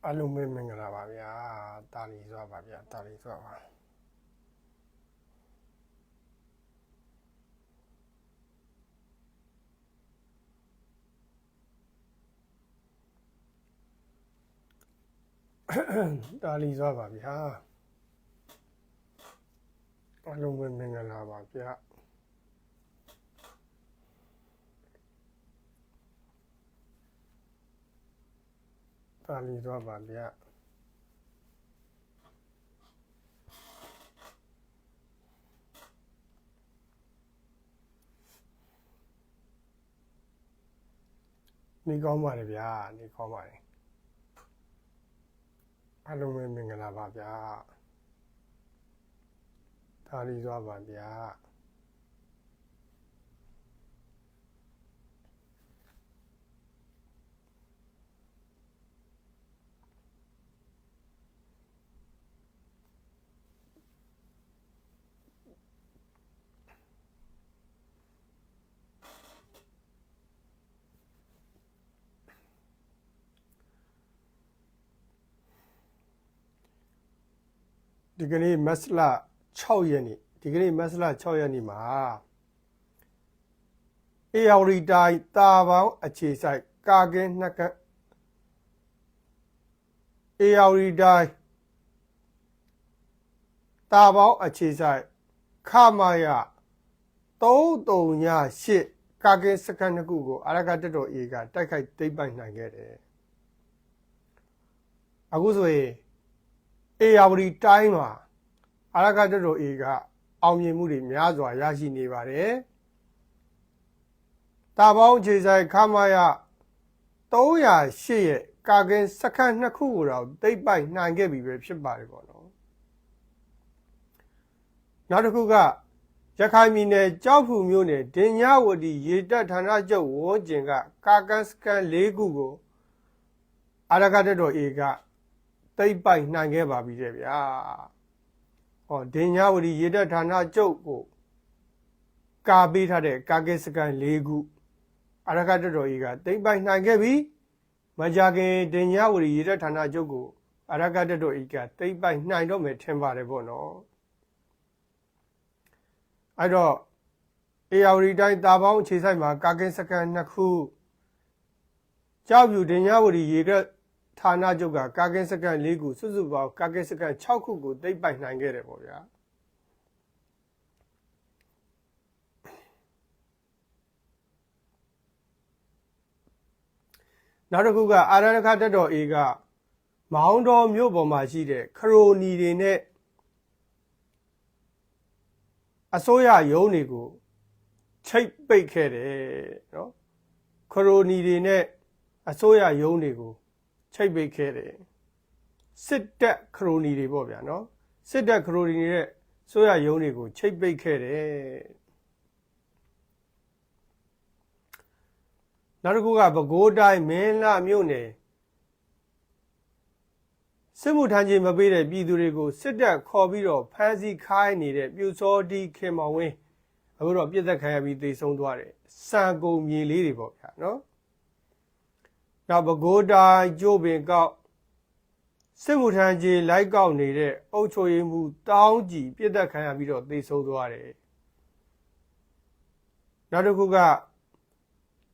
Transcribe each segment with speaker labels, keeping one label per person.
Speaker 1: အလုံးမင်္ဂလာပါဗျာတာလီစွာပါဗျာတာလီစွာပါတာလီစွာပါဗျာအလုံးမင်္ဂလာပါဗျာတာလီစွာပါဗျာနေကောင်းပါလေဗျာနေကောင်းပါလေအလုံးမင်္ဂလာပါဗျာတာလီစွာပါဗျာဒီကနေ့မတ်လ6ရက်နေ့ဒီကနေ့မတ်လ6ရက်နေ့မှာအေယာဝတီတိုင်းတာပေါင်းအခြေဆိုင်ကာကင်းနှက်ကအေယာဝတီတိုင်းတာပေါင်းအခြေဆိုင်ခမာယ338ကာကင်းစခန်းတစ်ခုကိုအာရကတက်တော်အေကတိုက်ခိုက်သိမ်းပိုက်နိုင်ခဲ့တယ်အခုဆိုရင်အေယာဝတီတိုင်းမှာအာရကတက်တော်အေကအောင်မြင်မှုတွေများစွာရရှိနေပါတယ်။တာပေါင်းခြေဆိုင်ခမာယ308ရဲ့ကာကင်းစခန်းနှစ်ခုကိုတော့သိမ်းပိုက်နိုင်ခဲ့ပြီပဲဖြစ်ပါတယ်ပေါ့နော်။နောက်တစ်ခုကရခိုင်ပြည်နယ်ကြောက်ဖြူမြို့နယ်ဒင်ညဝတီရေတပ်ဌာနချုပ်ဝန်းကျင်ကကာကင်းစခန်း၄ခုကိုအာရကတက်တော်အေကသိမ်းပိုက်နိုင်ခဲ့ပါပြီတဲ့ဗျာဟောဒင်ညဝတီရေတပ်ဌာနချုပ်ကိုကာပေးထားတဲ့ကာကင်းစခန်း၄ခုအာရကတက်တော်ကြီးကသိမ်းပိုက်နိုင်ခဲ့ပြီမကြခင်ဒင်ညဝတီရေတပ်ဌာနချုပ်ကိုအာရကတက်တော်ကြီးကသိမ်းပိုက်နိုင်တော့မယ်ထင်ပါတယ်ပေါ့နော်အဲ့တော့အေယာဝတီတိုင်းတာပေါင်းအခြေဆိုင်မှာကာကင်းစခန်းနှစ်ခုကြောက်ဖြူဒင်ညဝတီရေတပ်ဌာနချုပ်ကကာကင်းစခန်း၄ခုစုစုပေါင်းကာကင်းစခန်း6ခုကိုသိမ်းပိုက်နိုင်ခဲ့တယ်ပေါ့ဗျာနောက်တစ်ခုကအာရကတက်တော်အေကမောင်းတော်မြို့ပေါ်မှာရှိတဲ့ခရိုနီတွေနဲ့အစိုးရရုံးတွေကိုချိတ်ပိတ်ခဲ့တယ်နော်ခရိုနီတွေနဲ့အစိုးရရုံးတွေကိုချိတ်ပိတ်ခဲ့တယ်စစ်တပ်ခရိုနီတွေပေါ့ဗျာနော်စစ်တပ်ခရိုနီတွေနဲ့ဆိုရရုံးတွေကိုချိတ်ပိတ်ခဲ့တယ်နောက်တစ်ခုကပဲခူးတိုင်းမင်းလှမြို့နယ်စစ်မှုထမ်းခြင်းမပေးတဲ့ပြည်သူတွေကိုစစ်တပ်ခေါ်ပြီးတော့ဖမ်းဆီးခိုင်းနေတဲ့ပြူစောတီခင်မောင်ဝင်းအခုတော့ပြစ်သက်ခံရပြီးသေဆုံးသွားတယ်စံကုန်မြေလေးတွေပေါ့ဗျာနော်နောက်ပဲခူးတိုင်းကျိုးပင်ကောက်စစ်မှုထမ်းကြီးလိုက်ကောက်နေတဲ့အုပ်ချုပ်ရေးမှူးတောင်းကြည်ပြစ်ဒဏ်ခံရပြီးတော့သေဆုံးသွားတယ်နောက်တစ်ခုက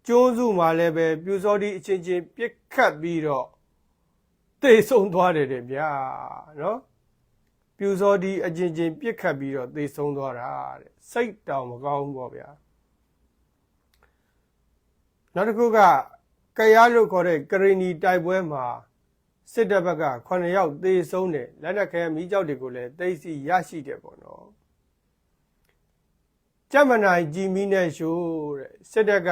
Speaker 1: ကျွန်းစုမှာလည်းပဲပြူစောတိအချင်းချင်းပြစ်ခတ်ပြီးတော့သေဆုံးသွားတယ်တဲ့ဗျာနော်ပြူစောတိအချင်းချင်းပြစ်ခတ်ပြီးတော့သေဆုံးသွားတာတဲ့စိတ်တောင်မကောင်းဘူးပေါ့ဗျာနောက်တစ်ခုကကရားလို့ခေါ်တဲ့ကရင်နီတိုက်ပွဲမှာစစ်တပ်ဘက်က9ယောက်သေဆုံးတယ်လက်နက်ခဲမိကြောက်တွေကိုလည်းသိသိရရှိတယ်ပေါ့နော်ကြက်မနိုင်ကြည်မီနဲ့ရှိုးတဲ့စစ်တပ်က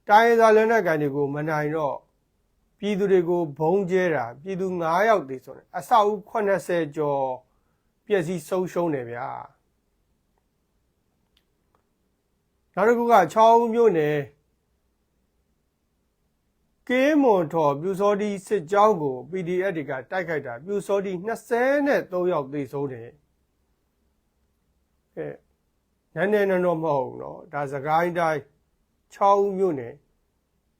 Speaker 1: တိုင်းရင်းသားလက်နက်ကန်တွေကိုမနိုင်တော့ပြည်သူတွေကိုဘုံကျဲတာပြည်သူ9ယောက်သေဆုံးတယ်အဆောက်အဦ80ကျော်ပျက်စီးဆုံးရှုံးတယ်ဗျာနောက်တစ်ခုက6ဦးမြို့နယ်ကင်းမွန်ထော်ပြူစောတိစစ်ကြောင်းကို PDF တွေကတိုက်ခိုက်တာပြူစောတိ23ယောက်သေဆုံးတယ်နည်းနည်းတော့မဟုတ်ဘူးเนาะဒါစကိုင်းတိုင်း6ဦးမြို့နယ်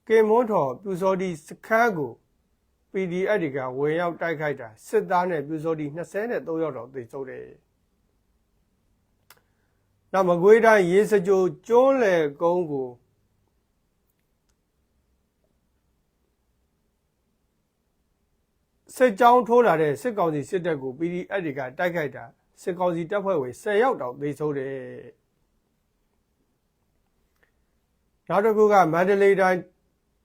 Speaker 1: ကင်းမွန်ထော်ပြူစောတိစခန်းကို PDF တွေကဝင်ရောက်တိုက်ခိုက်တာစစ်သားနဲ့ပြူစောတိ23ယောက်တော့သေဆုံးတယ်။နောက်မကွေးတိုင်းရေစကြိုကျွန်းလယ်ကုန်းကိုစစ်ကြောင်းထိုးလာတဲ့စစ်ကောင်စီစစ်တပ်ကို PDF တွေကတိုက်ခိုက်တာစစ်ကောင်စီတပ်ဖွဲ့ဝင်10ယောက်တောင်သေဆုံးတယ်။နောက်တစ်ခုကမန္တလေးတိုင်း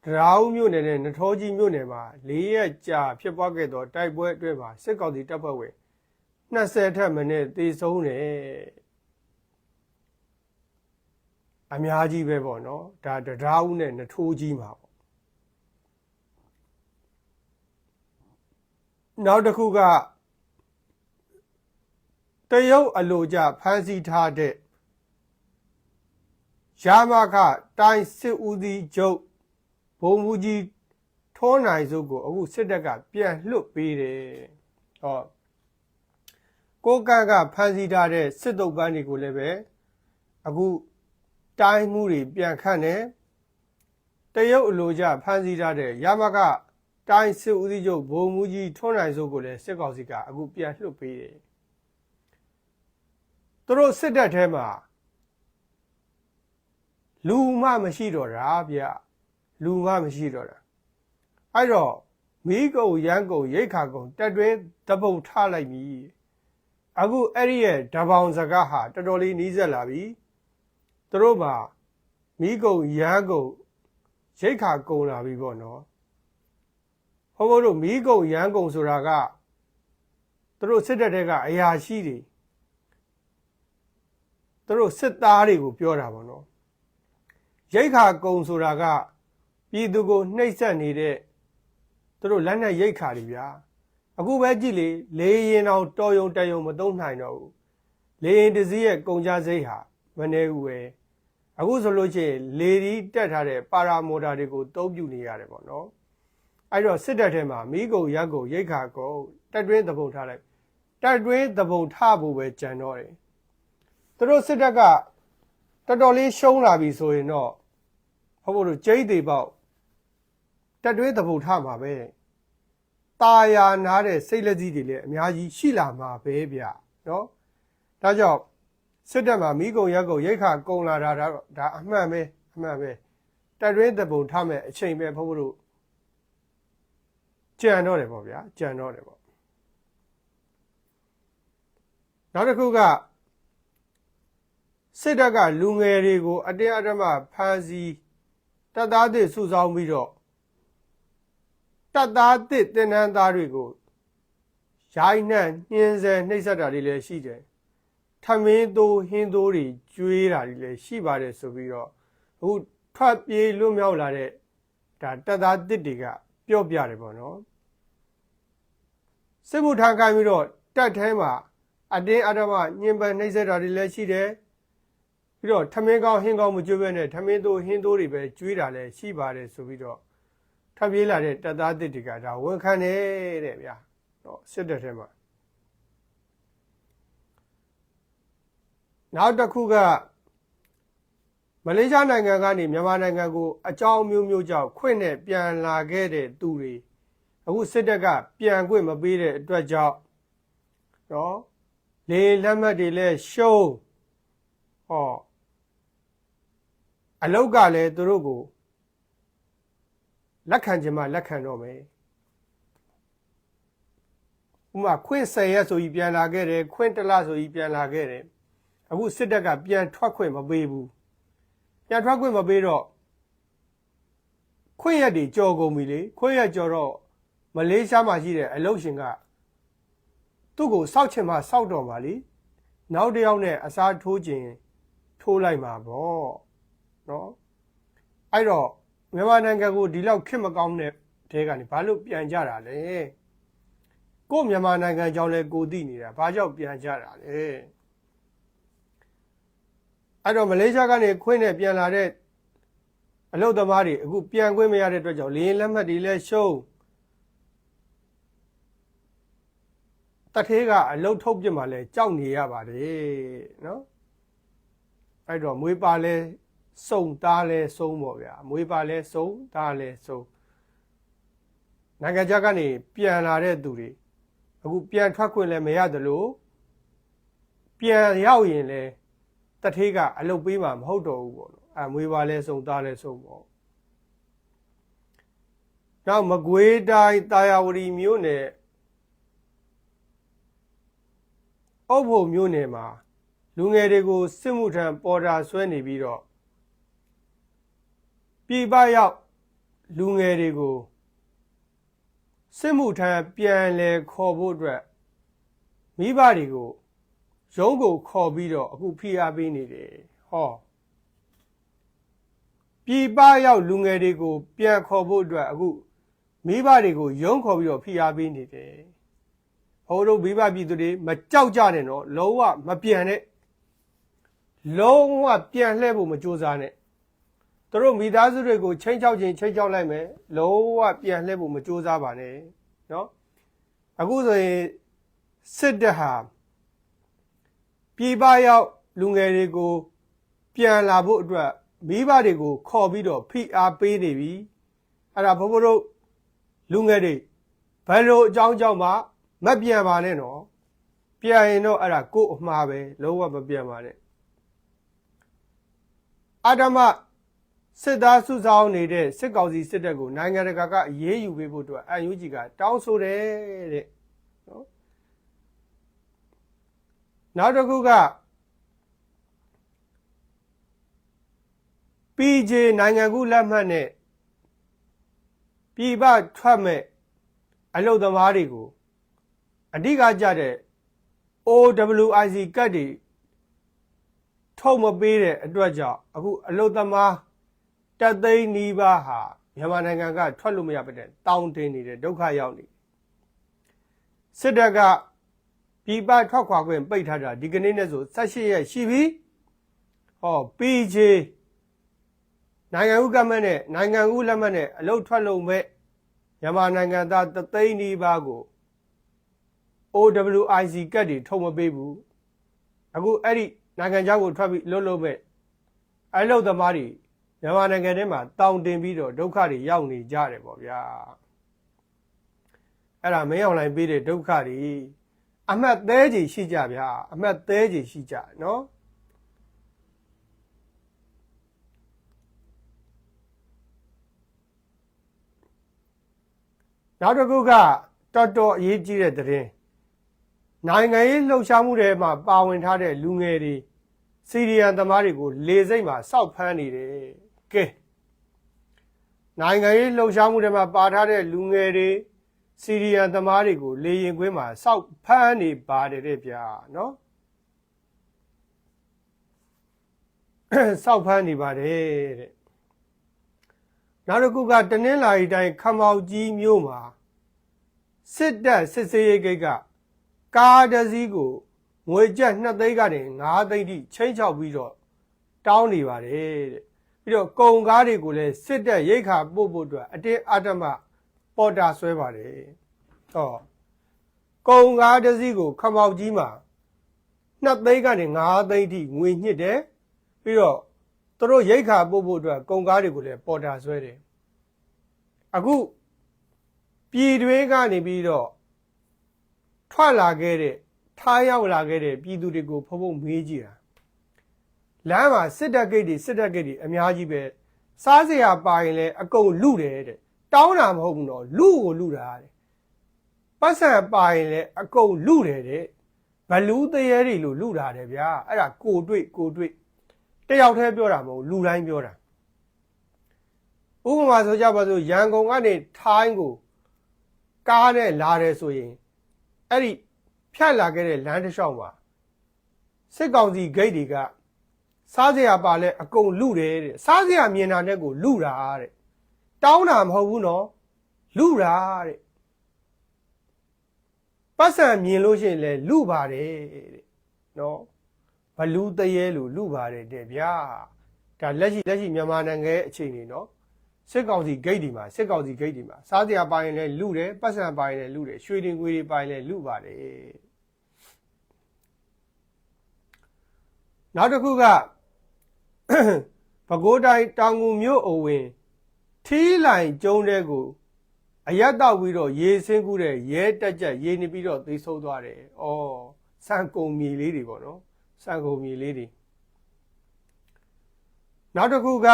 Speaker 1: တရားဦးမြို့နယ်နဲ့နထောကြီးမြို့နယ်မှာ4ရက်ကြာဖြစ်ပွားခဲ့သောတိုက်ပွဲအတွင်းမှာစစ်ကောင်စီတပ်ဖွဲ့ဝင်20ထက်မနည်းသေဆုံးတယ်။အများကြီးပဲပေါ့နော်။ဒါတရားဦးနဲ့နထောကြီးမှာပေါ့။နောက်တစ်ခုကတရုတ်အလိုကျဖမ်းဆီးထားတဲ့ရာမခတိုင်းစစ်ဦးစီးချုပ်ဘုံမူကြီးထွန်းနိုင်စုကိုအခုစစ်တပ်ကပြန်လွှတ်ပေးတယ်။ဟောကိုကန့်ကဖမ်းဆီးထားတဲ့စစ်တုပ်ပန်းတွေကိုလည်းပဲအခုတိုင်းမှုတွေပြန်ခန့်တယ်။တရုတ်အလိုကျဖမ်းဆီးထားတဲ့ရာမခတိုင်းစစ်ဦးစီးချုပ်ဘုံမူကြီးထွန်းနိုင်စုကိုလည်းစစ်ကောင်စီကအခုပြန်လွှတ်ပေးတယ်။သူတို့စစ်တပ်ထဲမှာလူမှမရှိတော့တာဗျလူမှမရှိတော့တာအဲ့တော့မီးကုံရမ်းကုံရိတ်ခါကုံတက်တွင်းတပုတ်ထားလိုက်ပြီအခုအဲ့ဒီရဲ့ဓပောင်စကားဟာတော်တော်လေးနီးစက်လာပြီသူတို့မှာမီးကုံရမ်းကုံရိတ်ခါကုံလာပြီပေါ့နော်ဟောတို့မီးကုံရမ်းကုံဆိုတာကသူတို့စစ်တပ်တွေကအရာရှိတွေသူတို့စစ်သားတွေကိုပြောတာပေါ့နော်ရိတ်ခါကုံဆိုတာကပြည်သူကိုနှိပ်စက်နေတဲ့သူတို့လက်နဲ့ရိတ်ခါတွေဗျာအခုပဲကြည့်လေရင်အောင်တော်ယုံတယုံမသုံးနိုင်တော့ဘူးလေရင်တစည်းရဲ့ကုံကြစိတ်ဟာမနေဘူးပဲအခုဆိုလို့ရှိရင်လေဒီတက်ထားတဲ့ပါရာမော်တာတွေကိုသုံးပြနေရတယ်ပေါ့နော်အဲ့တော့စစ်တပ်ထဲမှာမီးကုံရက်ကုံရိတ်ခါကုံတက်တွင်းသဘုံထားလိုက်တက်တွင်းသဘုံထားဖို့ပဲကြံတော့တယ်သူတို့စစ်တပ်ကတော်တော်လေးရှုံးလာပြီဆိုရင်တော့ဟုတ်လို့ကျိတ်သေးပေါက်တက်တွဲသဘုံထမှာပဲตาယာနားတဲ့စိတ်လက်ကြီးတွေလည်းအများကြီးရှိလာမှာပဲဗျနော်ဒါကြောင့်စစ်တပ်မှာမိကုံရက်ကုံရိတ်ခါကုံလာတာဒါအမှန်ပဲတက်တွဲသဘုံထမဲ့အချိန်ပဲဖို့လို့ကြံတော့တယ်ပေါ့ဗျာကြံတော့တယ်ပေါ့နောက်တစ်ခုကစစ်တပ်ကလူငယ်တွေကိုအတင်းအဓမ္မဖမ်းဆီးတပ်သားသစ်စုဆောင်းပြီးတော့တပ်သားသစ်တင်နန်းသားတွေကိုရိုက်နှက်ညှင်းဆဲနှိပ်စက်တာတွေလည်းရှိတယ်ထမင်းသိုးဟင်းသိုးတွေကျွေးတာတွေလည်းရှိပါတယ်ဆိုပြီးတော့အခုထွက်ပြေးလွတ်မြောက်လာတဲ့ဒါတပ်သားသစ်တွေကပြောပြတယ်ပေါ့နော်စစ်မှုထမ်းခိုင်းပြီးတော့တပ်ထဲမှာအတင်းအဓမ္မညှဉ်းပန်းနှိပ်စက်တာတွေလည်းရှိတယ်ပြီးတော့ထမင်းကောင်းဟင်းကောင်းမကျွေးဘဲနဲ့ထမင်းသိုးဟင်းသိုးတွေပဲကျွေးတာလည်းရှိပါတယ်ဆိုပြီးတော့ထပ်ပြေးလာတဲ့တပ်သားတစ်တွေကဒါဝန်ခံနေတဲ့ဗျာတော့စစ်တပ်ထဲမှာနောက်တစ်ခုကမလေးရှားနိုင်ငံကနေမြန်မာနိုင်ငံကိုအကြောင်းမျိုးမျိုးကြောင့်ခွင့်နဲ့ပြန်လာခဲ့တဲ့သူတွေအခုစစ်တပ်ကပြန်ခွင့်မပေးတဲ့အတွက်ကြောင့်နော်လေလက်မှတ်တွေလည်းရှုံးဟောအလောက်ကလည်းသူတို့ကိုလက်ခံခြင်းမှလက်ခံတော့မယ်ဥမာခွင့်10ရက်ဆိုပြီးပြန်လာခဲ့တယ်ခွင့်1လဆိုပြီးပြန်လာခဲ့တယ်အခုစစ်တပ်ကပြန်ထွက်ခွင့်မပေးဘူးပြန်ထွက်ခွင့်မပေးတော့ခွင့်ရက်တွေကြော်ကုန်ပြီလေခွင့်ရက်ကြော်တော့မလေးရှားမှာရှိတဲ့အလုပ်ရှင်ကသူ့ကိုစောက်ချင်မှစောက်တော့ပါလေနောက်တစ်ယောက်နဲ့အစားထိုးခြင်းထိုးလိုက်မှာပေါ့နော်အဲ့တော့မြန်မာနိုင်ငံကိုဒီလောက်ခက်မကောင်းတဲ့တဲကနေဘာလို့ပြန်ကြတာလဲကို့မြန်မာနိုင်ငံကြောင့်လဲကိုသိနေတာဘာကြောင့်ပြန်ကြတာလဲအဲ့တော့မလေးရှားကနေခွင့်နဲ့ပြန်လာတဲ့အလုပ်သမားတွေအခုပြန်ခွင့်မရတဲ့အတွက်ကြောင့်လေရင်လက်မှတ်တွေလဲရှုံးတထေးကအလုပ်ထုတ်ပြစ်မှလဲကြောက်နေရပါတယ်နော်အဲ့တော့မွေးပါလဲစုံသားလဲစုံပေါ့ဗျာမွေးပါလဲစုံသားလဲစုံ နိုင်ငံခြားကနေပြန်လာတဲ့သူတွေအခုပြန်ထွက်ခွင့်လည်းမရတယ်လို့ပြန်ရောက်ရင်လည်းတထေးကအလုပ်ပေးမှာမဟုတ်တော့ဘူးပေါ့နော်မွေးပါလဲစုံသားလဲစုံပေါ့နောက်မကွေးတိုင်းတာယာဝတီမြို့နယ်အုပ်ဖို့မြို့နယ်မှာလူငယ်တွေကိုစစ်မှုထမ်းပေါ်တာဆွဲနေပြီးတော့ပြည်ပရောက်လူငယ်တွေကိုစစ်မှုထမ်းပြန်လဲခေါ်ဖို့အတွက်မိဘတွေကိုရုံးကိုခေါ်ပြီးတော့အခုဖိအားပေးနေတယ်ဟောပြည်ပရောက်လူငယ်တွေကိုပြန်ခေါ်ဖို့အတွက်အခုမိဘတွေကိုရုံးခေါ်ပြီးတော့ဖိအားပေးနေတယ်ဟိုတို့မိဘပြည်သူတွေမကြောက်ကြနဲ့နော်လုံးဝမပြန်နဲ့လုံးဝပြန်လှည့်ဖို့မကြိုးစားနဲ့သူတို့မိသားစုတွေကိုချိန်ချောက်ချင်းချိန်ချောက်လိုက်မယ်လုံးဝပြန်လှည့်ဖို့မကြိုးစားပါနဲ့နော်အခုဆိုရင်စစ်တပ်ဟာပြည်ပရောက်လူငယ်တွေကိုပြန်လာဖို့အတွက်မိဘတွေကိုခေါ်ပြီးတော့ဖိအားပေးနေပြီအဲ့ဒါဘိုးဘိုးတို့လူငယ်တွေဘယ်လိုအကြောင်းကြောင့်မှမပြန်ပါနဲ့နော်ပြန်ရင်တော့အဲ့ဒါကိုယ့်အမှားပဲလုံးဝမပြန်ပါနဲ့အာဓမ္မစစ်သားစုဆောင်နေတဲ့စစ်ကောင်စီစစ်တပ်ကိုနိုင်ငံတကာကအရေးယူပေးဖို့အတွက် UNG ကတောင်းဆိုတယ်တဲ့နော်နောက်တစ်ခုက PJ နိုင်ငံကူးလက်မှတ်နဲ့ပြည်ပထွက်မဲ့အလုပ်သမားတွေကိုအဓိကကြတဲ့ OWIC ကတ်တွေထုတ်မပေးတဲ့အတွက်ကြောင့်အခုအလုပ်သမားတက်သိန်းနီးပါးဟာမြန်မာနိုင်ငံကထွက်လို့မရပါတဲ့တောင်းတင်းနေတဲ့ဒုက္ခရောက်နေစစ်တပ်ကပြည်ပထွက်ခွာခွင့်ပိတ်ထားတာဒီကနေ့နဲ့ဆို18ရက်ရှိပြီဟော PJ နိုင်ငံဥက္ကဋ္ဌနဲ့နိုင်ငံဥလက်မှတ်နဲ့အလုပ်ထွက်လို့မဲ့မြန်မာနိုင်ငံသားတသိန်းနီးပါးကို OWIC ကတ်တွေထုတ်မပေးဘူးအခုအဲ့ဒီနိုင်ငံခြားကိုထွက်ပြီးလွတ်မဲ့အလုပ်သမားတွေမြန်မာနိုင်ငံထဲမှာတောင်းတင်ပြီးတော့ဒုက္ခတွေရောက်နေကြတယ်ပေါ့ဗျာအဲ့ဒါမင်းအောင်လှိုင်ပေးတဲ့ဒုက္ခတွေအမှတ်သေးကြီးရှိကြဗျာအမှတ်သေးကြီးရှိကြနော်နောက်တစ်ခုကတော်တော်အရေးကြီးတဲ့သတင်းနိုင်ငံရေးလှုပ်ရှားမှုတွေမှာပါဝင်ထားတဲ့လူငယ်တွေစီရီယန်သမားတွေကိုလေစိတ်မှာစောက်ဖမ်းနေတယ်ကဲနိုင်ငံရေးလှုပ်ရှားမှုတွေမှာပါထားတဲ့လူငယ်တွေစီရီယန်သမားတွေကိုလေရင်ကွင်းမှာစောက်ဖမ်းနေပါတယ်တဲ့ဗျာနော်စောက်ဖမ်းနေပါတယ်တဲ့နောက်တစ်ခုကတနင်္လာရီတိုင်းခမောက်ကြီးမြို့မှာစစ်တပ်စစ်စေးရေးဂိတ်ကကားတစ်စီးကိုငွေကျပ်2သိန်းကနေ5သိန်းထိချိန်ချောက်ပြီးတော့တောင်းနေပါတယ်တဲ့ပြီးတော့ကုန်ကားတွေကိုလည်းစစ်တပ်ရိတ်ခါပို့ဖို့အတွက်အတင်းအဓမ္မပေါ်တာဆွဲပါတယ်ဟောကုန်ကားတစ်စီးကိုခမောက်ကြီးမှာ2သိန်းကနေ5သိန်းထိငွေညှစ်တယ်ပြီးတော့သူတို့ရိတ်ခါပို့ဖို့အတွက်ကုန်ကားတွေကိုလည်းပေါ်တာဆွဲတယ်အခုပြည်တွင်းကနေပြီးတော့ထွက်လာခဲ့တဲ့ထားရောက်လာခဲ့တဲ့ပြည်သူတွေကိုဖုံဖုံမေးကြည့်တာလမ်းမှာစစ်တပ်ဂိတ်တွေအများကြီးပဲစားစရာပါရင်လည်းအကုန်လုတယ်တဲ့တောင်းတာမဟုတ်ဘူးနော်လုကိုလုတာတဲ့ပတ်စံပါရင်လည်းအကုန်လုတယ်တဲ့ဘလူးသေးရဲတွေလို့လုတာတယ်ဗျာအဲ့ဒါကိုတွေ့တယောက်တည်းပြောတာမဟုတ်လူတိုင်းပြောတာဥပမာဆိုကြပါစို့ရန်ကုန်ကနေထိုင်းကိုကားနဲ့လာတယ်ဆိုရင်အဲ့ဒီဖြတ်လာခဲ့တဲ့လမ်းတစ်လျှောက်မှာစစ်ကောင်စီဂိတ်တွေကစားစရာပါလဲအကုန်လုတယ်တဲ့စားစရာမြင်တာနဲ့ကိုလုတာတဲ့တောင်းတာမဟုတ်ဘူးနော်လုတာတဲ့ပတ်စံမြင်လို့ရှိရင်လဲလုပါတယ်တဲ့နော်ဘလူးတရေလို့လုပါတယ်တဲ့ဗျာဒါလက်ရှိမြန်မာနိုင်ငံရဲ့အခြေအနေနော်စစ်ကောင်စီဂိတ်တွေမှာစားစရာပါရင်လဲလုတယ်ပတ်စံပါရင်လဲလုတယ်ရွှေတင်ငွေတွေပါရင်လဲလုပါတယ်နောက်တစ်ခုကပဲခူးတိုင်းတောင်ငူမြို့အဝင်ထီးလိုင်ကျုံးတဲ့ကို အရက်တောက်ပြီးတော့ရေဆင်းကူးတဲ့ရဲတက်ကြက်ရေနေပြီးတော့သေဆုံးသွားတယ်။အော်စံကုန်မြေလေးတွေပေါ့နော်။စံကုန်မြေလေးတွေနောက်တစ်ခုက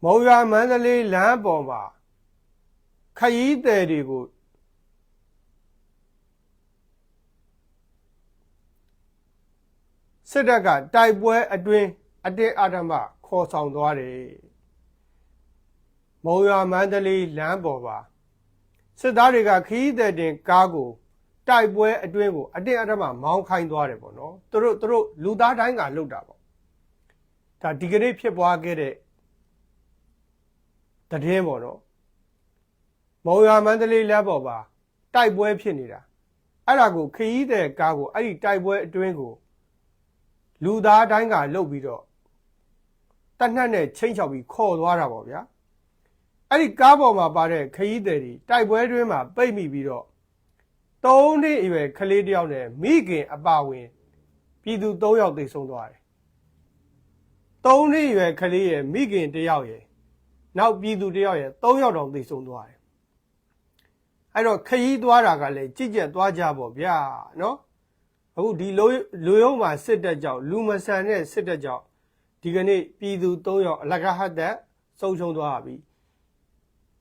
Speaker 1: မုံရွာမန္တလေးလမ်းပေါ်မှာခရီးသည်တွေကိုစစ်တပ်ကတိုက်ပွဲအတွင်းအတင်းအဓမ္မခေါ်ဆောင်သွားတယ်မုံရွာမန္တလေးလမ်းပေါ်မှာစစ်သားတွေကခရီးသည်တင်ကားကိုတိုက်ပွဲအတွင်းကိုအတင်းအဓမ္မမောင်းခိုင်းသွားတယ်ပေါ့နော်သူတို့လူသားတိုင်းကလှုပ်တာပေါ့ဒါဒီကနေ့ဖြစ်ပွားခဲ့တဲ့တည်င်းပေါ့နော်မုံရွာမန္တလေးလမ်းပေါ်မှာတိုက်ပွဲဖြစ်နေတာအဲ့ဒါကိုခရီးသည်ကားကိုအဲ့ဒီတိုက်ပွဲအတွင်းကိုလူသားတိုင်းကလှုပ်ပြီးတော့တနတ်နဲ့ချိန်ချောက်ပြီးခေါ်သွားတာပေါ့ဗျာအဲ့ဒီကားပေါ်မှာပါတဲ့ခရီးသည်တွေတိုက်ပွဲတွင်းမှာပိတ်မိပြီးတော့3နှစ်အရွယ်ကလေးတယောက်နဲ့မိခင်အပါဝင်ပြည်သူ3ယောက်သေဆုံးသွားတယ်3နှစ်အရွယ်ကလေးရဲ့မိခင်တယောက်ရဲ့နောက်ပြည်သူတယောက်ရဲ့3ယောက်တောင်သေဆုံးသွားတယ်အဲ့တော့ခရီးသွားတာကလည်းကြည်ကြက်သွားကြပေါ့ဗျာနော်အခုဒီလူရုံးမှာစစ်တပ်ကြောင့်လူမဆန်တဲ့စစ်တပ်ကြောင့်ဒီကနေ့ပြည်သူ3ယောက်အလကားဟတ်သက်ဆုံးရှုံးသွားပြီ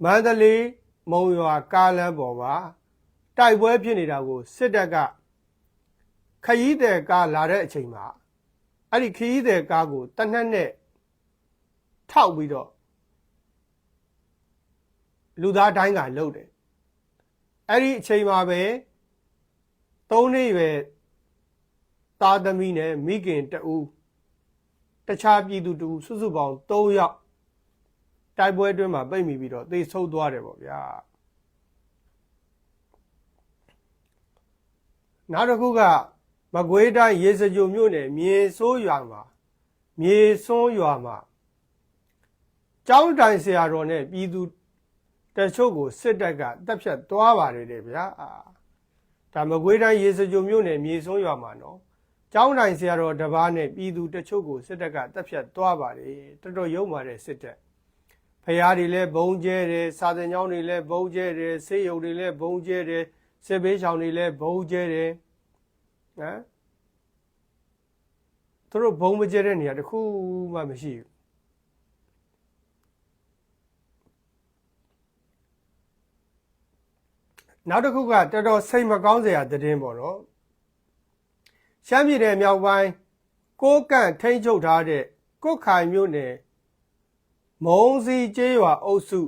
Speaker 1: မန္တလေးမုံရွာကားလမ်းပေါ်မှာတိုက်ပွဲဖြစ်နေတာကိုစစ်တပ်ကခရီးသည်ကားလာတဲ့အချိန်မှာအဲ့ဒီခရီးသည်ကားကိုတနတ်နဲ့ထောက်ပြီးတော့လူသားတိုင်းကလှုပ်တယ်အဲ့ဒီအချိန်မှာပဲ3နှစ်ရွယ်သားသမီးနဲ့မိခင်တဦးတခြားပြည်သူတူစုစုပေါင်း3ယောက်တိုက်ပွဲအတွင်းမှာပိတ်မိပြီးတော့သေဆုံးသွားတယ်ပေါ့ဗျာနောက်တစ်ခုကမကွေးတိုင်းရေစကြိုမြို့နယ်မြေဆိုးရွာမှာကျောင်းတိုင်ဆရာတော်နဲ့ပြည်သူတချို့ကိုစစ်တပ်ကတပ်ဖြတ်သွားပါတယ်တဲ့ဗျာဒါမကွေးတိုင်းရေစကြိုမြို့နယ်မြေဆိုးရွာမှာနော်ကျောင်းတိုင်ဆရာတော်တပါးနဲ့ပြည်သူတချို့ကိုစစ်တပ်ကတပ်ဖြတ်သွားပါတယ်တော်တော်ရုံမာတဲ့စစ်တပ်ဖျားတွေလည်းဘုံကျဲတယ်စာသင်ကျောင်းတွေလည်းဘုံကျဲတယ်ဆေးရုံတွေလည်းဘုံကျဲတယ်စစ်ဘေးရှောင်တွေလည်းဘုံကျဲတယ်ဟမ်သူတို့ဘုံမကျဲတဲ့နေရာတစ်ခုမှမရှိဘူးနောက်တစ်ခုကတော်တော်စိတ်မကောင်းစရာသတင်းပေါ့နော်ရှမ်းပြည်နယ်မြောက်ပိုင်းကိုးကန့်ထိန်းချုပ်ထားတဲ့ကွတ်ခိုင်မြို့နယ်မုံစီကျေးရွာအုပ်စု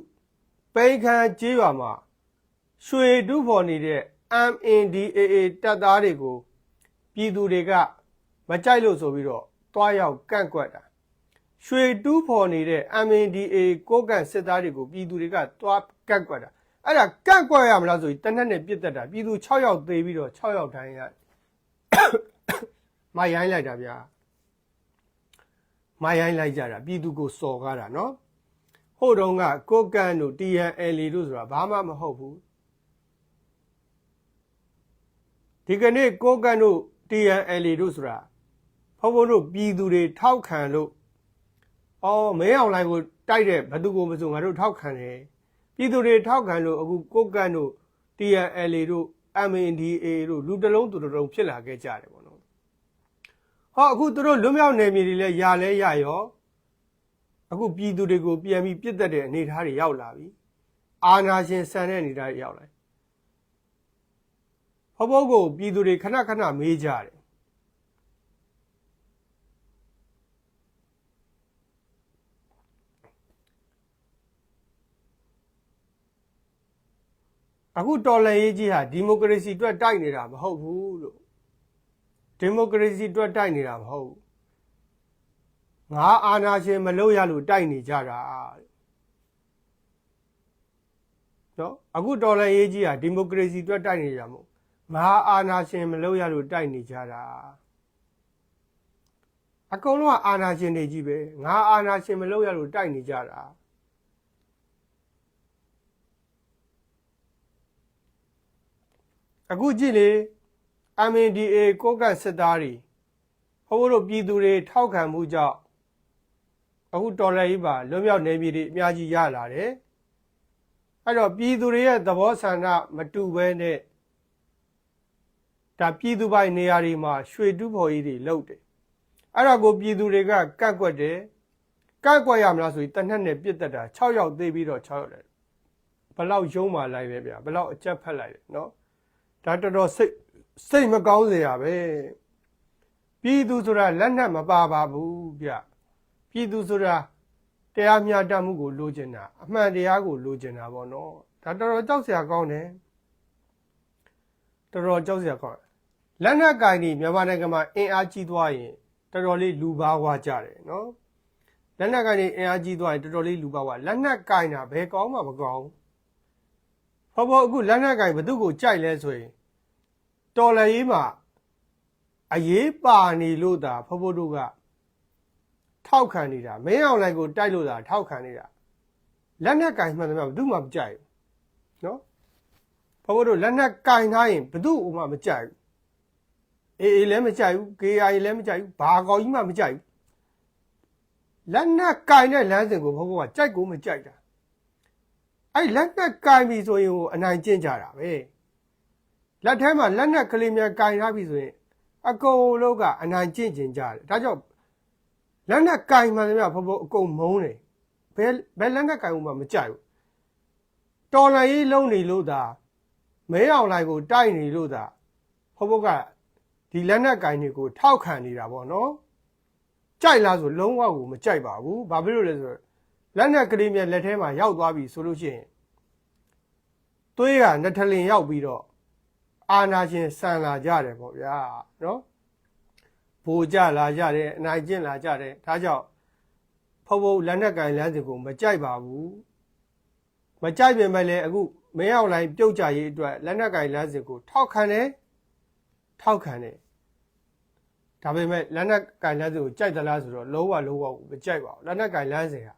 Speaker 1: ပိန်းခမ်းကျေးရွာမှာရွှေတူးဖော်နေတဲ့ MNDAA တပ်သားတွေကိုပြည်သူတွေကမကြိုက်လို့ဆိုပြီးတော့တွားရောက်ကန့်ကွက်တာရွှေတူးဖော်နေတဲ့ MNDAA ကိုးကန့်စစ်သားတွေကိုပြည်သူတွေကတွားကန့်ကွက်တာအဲ့ဒါကန့်ကွက်ရမလားဆိုပြီးတနက်နဲ့ပြစ်တက်တာပြည်သူ6ယောက်သေပြီးတော့6ယောက်တိုင်းရမရိုင်းလိုက်တာဗျာမရိုင်းလိုက်ကြတာပြည်သူကိုစော်ကားတာနော်ဟိုတုန်းကကိုကန့်တို့ TNL တို့ဆိုတာဘာမှမဟုတ်ဘူးဒီကနေ့ကိုကန့်တို့ TNL တို့ဆိုတာဘုံဘုံတို့ပြည်သူတွေထောက်ခံလို့မင်းအောင်လှိုင်ကိုတိုက်တဲ့ဘသူကိုမဆိုငါတို့ထောက်ခံတယ်ပြည်သူတွေထောက်ခံလို့အခုကိုကန့်တို့ TNL တို့ MNDAA တို့လူတလုံးသူတလုံးဖြစ်လာခဲ့ကြတယ်ပေါ့နော်အခုသူတို့လွတ်မြောက်နယ်မြေတွေလည်းရလဲရရောအခုပြည်သူတွေကိုပြန်ပြီးပြစ်တက်တဲ့အနေအထားတွေရောက်လာပြီအာဏာရှင်ဆန်တဲ့အနေအထားတွေရောက်လာဘုံကိုပြည်သူတွေခဏခဏမေးကြတယ်အခုတော်လှန်ရေးကြီးဟာဒီမိုကရေစီအတွက်တိုက်နေတာမဟုတ်ဘူးလို့ဒီမိုကရေစီအတွက်တိုက်နေတာမဟုတ်ဘူးငါအာဏာရှင်မလုပ်ရလို့တိုက်နေကြတာနော်အခုတော်လှန်ရေးကြီးဟာဒီမိုကရေစီအတွက်တိုက်နေကြမှာငါအာဏာရှင်မလုပ်ရလို့တိုက်နေကြတာအကုန်လုံးကအာဏာရှင်တွေကြီးပဲငါအာဏာရှင်မလုပ်ရလို့တိုက်နေကြတာအခုကြည့်လေ MNDAA ကိုးကန့်စစ်သားတွေဘိုးတို့ပြည်သူတွေထောက်ခံမှုကြောင့် အခုတော်လှန်ရေးပါလွတ်မြောက်နေပြည်တွေအများကြီးရလာတယ်အဲ့တော့ပြည်သူတွေရဲ့သဘောဆန္ဒမတူဘဲနဲ့ဒါပြည်သူပိုင်နေရာတွေမှာရွှေတူးဖော်ရေးတွေလုပ်တယ်အဲ့တော့ကိုပြည်သူတွေကကန့်ကွက်တယ်ကန့်ကွက်ရမလားဆိုပြီးတနက်နဲ့ပြစ်တက်တာ6ယောက်သေးပြီးတော့6ယောက်တယ်ဘလောက်ယုံမာလိုက်လဲဗျာဘလောက်အကြက်ဖက်လိုက်တယ်နော်ဒါတော်တော်စိတ်မကောင်းစရာပဲပြည်သူဆိုတာလက်နက်မပါပါဘူးဗျပြည်သူဆိုတာတရားမျှတမှုကိုလိုချင်တာအမှန်တရားကိုလိုချင်တာပေါ့နော်ဒါတော်တော်ကြောက်စရာကောင်းတယ်တော်တော်ကြောက်စရာကောင်းလက်နက်ကင်ကြီးမြန်မာနိုင်ငံမှာအင်အားကြီးသွားရင်တော်တော်လေးလူပါဝါကြတယ်နော်လက်နက်ကင်ကြီးအင်အားကြီးသွားရင်တော်တော်လေးလူပါဝါလက်နက်ကင်တာဘယ်ကောင်းမှမကောင်းဘောအခုလက်နက်ကင်ဘသူ့ကိုကြိုက်လဲဆိုရင်တော်လှန်ရေးမှာအရေးပါနေလို့သာဖိုးတို့ကထောက်ခံနေတာမင်းအောင်လှိုင်ကိုတိုက်လို့သာထောက်ခံနေတာလက်နက်ကင်မှန်တယ်ဘယ်သူမှမကြိုက်ဘူးနော်ဖိုးတို့လက်နက်ကင်ထားရင်ဘယ်သူမှမကြိုက်ဘူးအေးလည်းမကြိုက်ဘူး KIA လည်းမကြိုက်ဘူးဘာကောင်းကြီးမှမကြိုက်ဘူးလက်နက်ကင်တဲ့လမ်းစဉ်ကိုဖိုးကကြိုက်ကိုမကြိုက်တာအဲ့လက်နက်ကင်ပြီဆိုရင်အနိုင်ကျင့်ကြတာပဲလက်ထဲမှာလက်နက်ကလေးများကင်ထားပြီဆိုရင်အကုန်လုံးကအနိုင်ကျင့်ကြတယ်ဒါကြောင့်လက်နက်ကင်မှန်တယ်ဗျဖိုးအကုန်မုန်းတယ်ဘယ်လက်နက်ကင်မှမကြိုက်ဘူးတော်လှန်ရေးလုံးနေလို့သာမဲအောင်လိုက်ကိုတိုက်နေလို့သာဖိုးကဒီလက်နက်ကင်တွေကိုထောက်ခံနေတာပေါ့နော်ကြိုက်လားဆိုလုံးဝကိုမကြိုက်ပါဘူးဘာဖြစ်လို့လဲဆိုတော့လက်နက်ကလေးများလက်ထဲမှာရောက်သွားပြီဆိုလို့ရှိရင်သွေးကနှစ်ထလင်ရောက်ပြီးတော့အာနာရှင်ဆန်လာကြတယ်ပေါ့ဗျာနော်ဘူကြလာကြတယ်အနိုင်ကျင့်လာကြတယ်ဒါကြောင့်ဖုံလက်နက်ကင်လမ်းစဉ်ကိုမကြိုက်ပါဘူးမကြိုက်ပြင်မဲ့လည်းအခုမင်းအောင်လိုင်းပြုတ်ကြရေးအတွက်လက်နက်ကင်လမ်းစဉ်ကိုထောက်ခံတယ်ဒါပေမဲ့လက်နက်ကင်လမ်းစဉ်ကိုကြိုက်သလားဆိုတော့လုံးဝမကြိုက်ပါဘူးလက်နက်ကင်လမ်းစဉ်ဟာ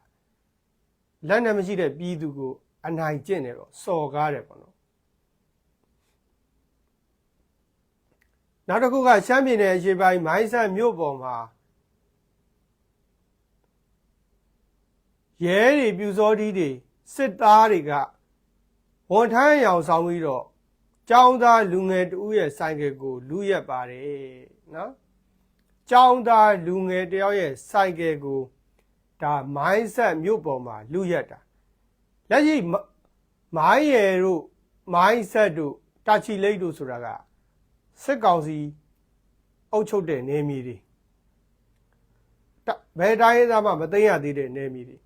Speaker 1: လက်နက်မရှိတဲ့ပြည်သူကိုအနိုင်ကျင့်တယ်တော့စော်ကားတယ်ပေါ့နော်နောက်တစ်ခုကရှမ်းပြည်နယ်အရှေ့ပိုင်းမိုင်းဆတ်မြို့ပေါ်မှာရဲတွေပြူစောတီးတွေစစ်သားတွေကဝန်ထမ်းရောင်ဆောင်ပြီးတော့ကျောင်းသားလူငယ်တဦးရဲ့ဆိုင်ကယ်ကိုလူရက်ပါတယ်နော်ကျောင်းသားလူငယ်တယောက်ရဲ့ဆိုင်ကယ်ကိုဒါမိုင်းဆတ်မြို့ပေါ်မှာလူရက်တာလက်ရှိမိုင်းရယ်တို့မိုင်းဆတ်တို့တာချီလိတ်တို့ဆိုတာကစစ်ကောင်စီအုပ်ချုပ်တဲ့နေမြေတွေဘယ်တိုင်းသားမှမသိရသေးတဲ့နေမြေတွေ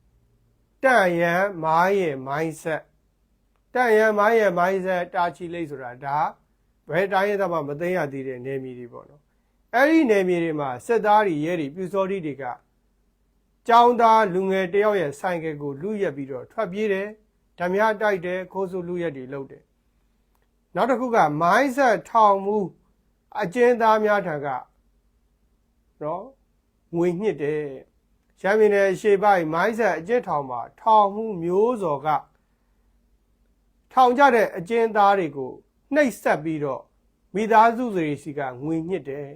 Speaker 1: တန့်ရန်မိုင်းရယ်မိုင်းဆက်တန့်ရန်မိုင်းရယ်မိုင်းဆက်တာချီလိတ်ဆိုတာဒါဘယ်တိုင်းသားမှမသိရသေးတဲ့နေမြေတွေပေါ့နော်အဲ့ဒီနေမြေတွေမှာစစ်သားတွေရဲတွေပြူစောတိတွေကကျောင်းသားလူငယ်တယောက်ရဲ့ဆိုင်ကယ်ကိုလူရက်ပြီးတော့ထွက်ပြေးတယ်ဓမြတိုက်တယ်ခိုးစုလူရက်တွေလုပ်တယ်နောက်တစ်ခုကမိုင်းဆက်ထောင်မှုအကျဉ်းသားများထံကနော်ငွေညှစ်တယ်ရန်ပြည်နယ်ရှေ့ပိုင်းမိုင်းဆက်အကျဉ်းထောင်မှာထောင်မှုမျိုးစော်ကထောင်ကြတဲ့အကျဉ်းသားတွေကိုနှိပ်စက်ပြီးတော့မိသားစုတွေစီကငွေညှစ်တယ်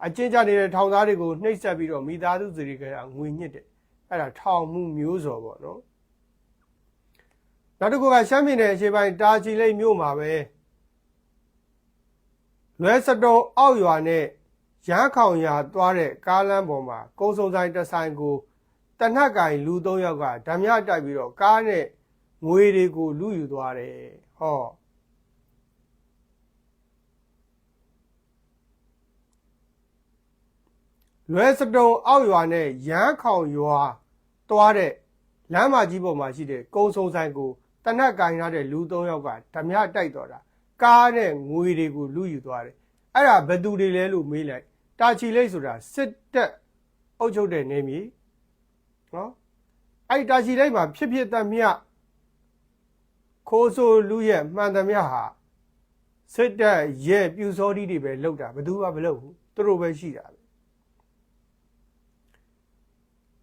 Speaker 1: အကျဉ်းချနေတဲ့ထောင်သားတွေကိုနှိပ်စက်ပြီးတော့မိသားစုတွေကငွေညှစ်တယ်အဲ့ဒါထောင်မှုမျိုးစော်ပေါ့နော်နောက်တစ်ခုကရှမ်းပြည်နယ်အရှေ့ပိုင်းတာချီလိတ်မြို့မှာပဲလွဲစတုံအောက်ရွာနဲ့ရန်ခေါင်ရွာသွားတဲ့ကားလမ်းပေါ်မှာကုန်းစုံဆိုင်တစ်ဆိုင်ကိုတနက်ကင်လူ3ယောက်ကဓမြတိုက်ပြီးတော့ကားနဲ့ငွေတွေကိုလူယူသွားတယ်ဟောလွဲစတုံအောက်ရွာနဲ့ရန်ခေါင်ရွာသွားတဲ့လမ်းမကြီးပေါ်မှာရှိတဲ့ကုန်းစုံဆိုင်ကိုတနက်ကင်ရတဲ့လူ3ယောက်ကဓမြတိုက်တော့တာကားနဲ့ငွေတွေကိုလူယူသွားတယ်အဲ့ဒါဘယ်သူတွေလဲလို့မေးလိုက်တာချီလိတ်ဆိုတာစစ်တပ်အုပ်ချုပ်တဲ့နေမြေနော်အဲ့တာချီလိတ်မှာဖြစ်သမျှခိုးဆိုလူရဲ့မှန်သမျှဟာစစ်တပ်ရဲ့ပြူစောတိတွေပဲလောက်တာဘယ်သူမှမလုပ်ဘူးသူတို့ပဲရှိတာပဲ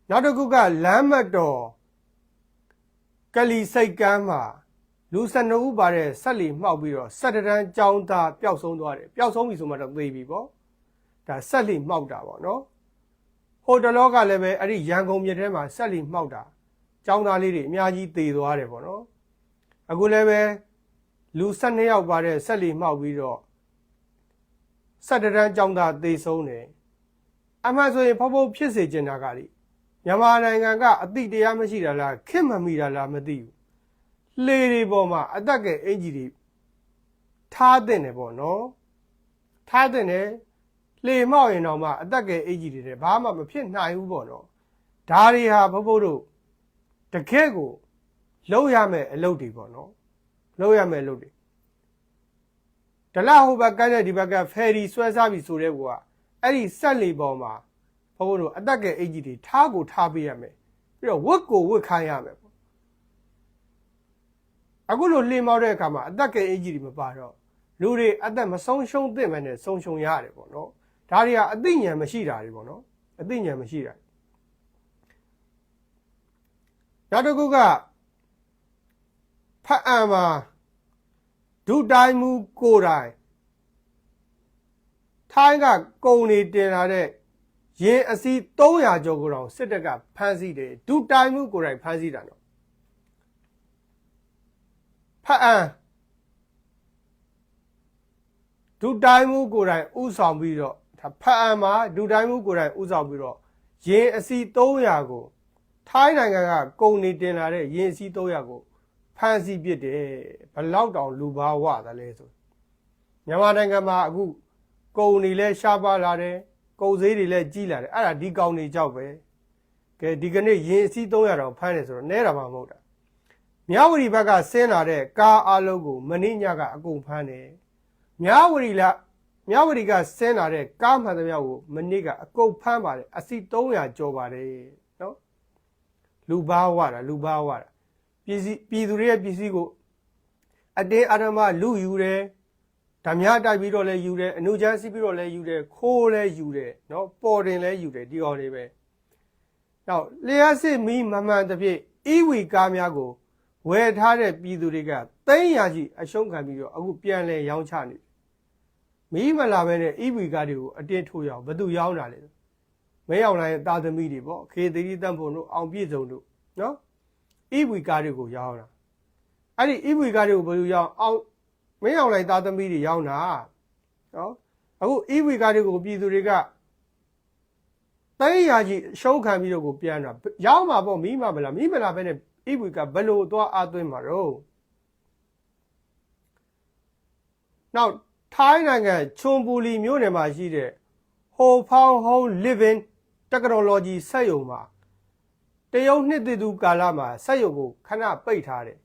Speaker 1: နောက်တစ်ခုကလမ်းမတော်ကလီစိတ်ကမ်းမှာလူ12ဦးပါတဲ့ဆက်လီမှောက်ပြီးတော့17တန်းကျောင်းသားပျောက်ဆုံးသွားတယ်ပျောက်ဆုံးပြီဆိုမှတော့သေပြီပေါ့ဒါဆက်လီမှောက်တာပေါ့နော် ဟိုတလောကလည်းပဲအဲ့ဒီရန်ကုန်မြို့ထဲမှာဆက်လီမှောက်တာကျောင်းသားလေးတွေအများကြီးသေသွားတယ်ပေါ့နော်အခုလည်းပဲလူ12ယောက်ပါတဲ့ဆက်လီမှောက်ပြီးတော့17တန်းကျောင်းသားသေဆုံးတယ်အမှန်ဆိုရင်ဖုတ်ဖြစ်စေချင်တာကလေမြန်မာနိုင်ငံကအတိတရားမရှိတာလားခင်မမိတာလားမသိဘူးလှေတွေပေါ်မှာအတက်ကဲအင်ကြီးတွေထားတဲ့တယ်ပေါ့နော်ထားတဲ့တယ်လှေမောက်ရင်တော့မှအတက်ကဲအင်ကြီးတွေတဲ့ဘာမှမဖြစ်နိုင်ဘူးပေါ့နော်ဒါတွေဟာဖုတ်တို့တကယ့်ကိုလုံးရမယ်အလုပ်တွေပေါ့နော်လုံးရမယ်အလုပ်တွေဒလဟိုဘက်ကနဲ့ဒီဘက်ကဖယ်ရီဆွဲစားပြီးဆိုတဲ့ကွာအဲ့ဒီဆက်လီပေါ်မှာဘုန်းတို့အတက်ကဲအင်ကြီးတွေထားကိုထားပေးရမယ်ပြီးတော့ဝတ်ကိုဝတ်ခိုင်းရမယ်ပေါ့အခုလိုလှေမောက်တဲ့အခါမှာအတက်ကဲအင်ကြီးတွေမပါတော့လူတွေအသက်မဆုံးရှုံးသင့်မှနဲ့ဆုံးရှုံးရတယ်ပေါ့နော်ဒါတွေဟာအသိဉာဏ်မရှိတာတွေပေါ့နော်အသိဉာဏ်မရှိတာနောက်တစ်ခုကဖတ်အံမှာဒုတိုင်းမူကိုယ်တိုင်ထိုင်းကကုံနေတင်လာတဲ့ရင်အစီး300ကျော်ကိုတောင်စစ်တပ်ကဖမ်းဆီးတယ်ဒုတိုင်းမူကိုယ်တိုင်ဖမ်းဆီးတာနော်ဖတ်အံဒုတိုင်းမူကိုယ်တိုင်ဥဆောင်ပြီးတော့ဖတ်အံမှာဒုတိုင်းမူကိုယ်တိုင်ဥဆောင်ပြီးတော့ရင်အစီး300ကိုထိုင်းနိုင်ငံကကုံနေတင်လာတဲ့ရင်အစီး300ကိုဖမ်းဆီးပစ်တယ်ဘလောက်တောင်လူဘာဝသလဲဆိုမြန်မာနိုင်ငံမှာအခုကုံနေလဲရှားပါလာတယ်ကုန်စည်တွေလည်းကြီးလာတယ်အဲ့ဒါဒီကောင်တွေကြောက်ပဲကဲဒီကနေ့ရင်အစီး300တောင်ဖမ်းတယ်ဆိုတော့နဲတာမှမဟုတ်တာမြဝတီဘက်ကဆင်းလာတဲ့ကားအလုံးကိုမနေ့ညကအကုန်ဖမ်းတယ်မြဝတီကဆင်းလာတဲ့ကားမှန်သမျှကိုမနေ့ကအကုန်ဖမ်းပါတယ်အစီး300ကျော်ပါတယ်နော်လူဘာဝတာပြည်သူတွေရဲ့ပစ္စည်းကိုအတင်းအဓမ္မလူယူတယ်ဓမြတိုက်ပြီးတော့လဲယူတယ်အနုချမ်းစီးပြီးတော့လဲယူတယ်ခိုးလဲယူတယ်နော်ပေါ်တင်လဲယူတယ်ဒီအောင်တွေပဲနောက်လျှက်စစ်မီးမမှန်သဖြင့်အီဝီကားများကိုဝယ်ထားတဲ့ပြည်သူတွေက300ကြီးအရှုံးခံပြီးတော့အခုပြန်လဲရောင်းချနေမီးမလာဘဲနဲ့အီဝီကားတွေကိုအတင်းထိုးရအောင်ဘယ်သူရောင်းတာလဲမဲအောင်လိုင်းရဲ့တာသမီတွေပေါ့ခေသီရီတန့်ဖို့တို့အောင်ပြည့်စုံတို့နော်အီဝီကားတွေကိုရောင်းတာအဲ့ဒီအီဝီကားတွေကိုဘယ်သူရောင်းအောင်မင်းအောင်လိုက်သားသမီးတွေရောင်းတာနော်အခုအီဝီကားတွေကိုပြည်သူတွေက300ကြီးအရှုံးခံပြီးတော့ကိုပြန်တာရောင်းမှာပေါ့မီးမလားမီးမလားပဲနဲ့အီဝီကဘယ်လိုသွားအသွင်းမှာတော့နောက်ထိုင်းနိုင်ငံချွန်ပူလီမြို့နယ်မှာရှိတဲ့ဟိုဖောင်းဟုံး living technology စက်ရုံမှာတရုတ်နှစ်သစ်သူကာလမှာစက်ရုံကိုခဏပိတ်ထားတယ်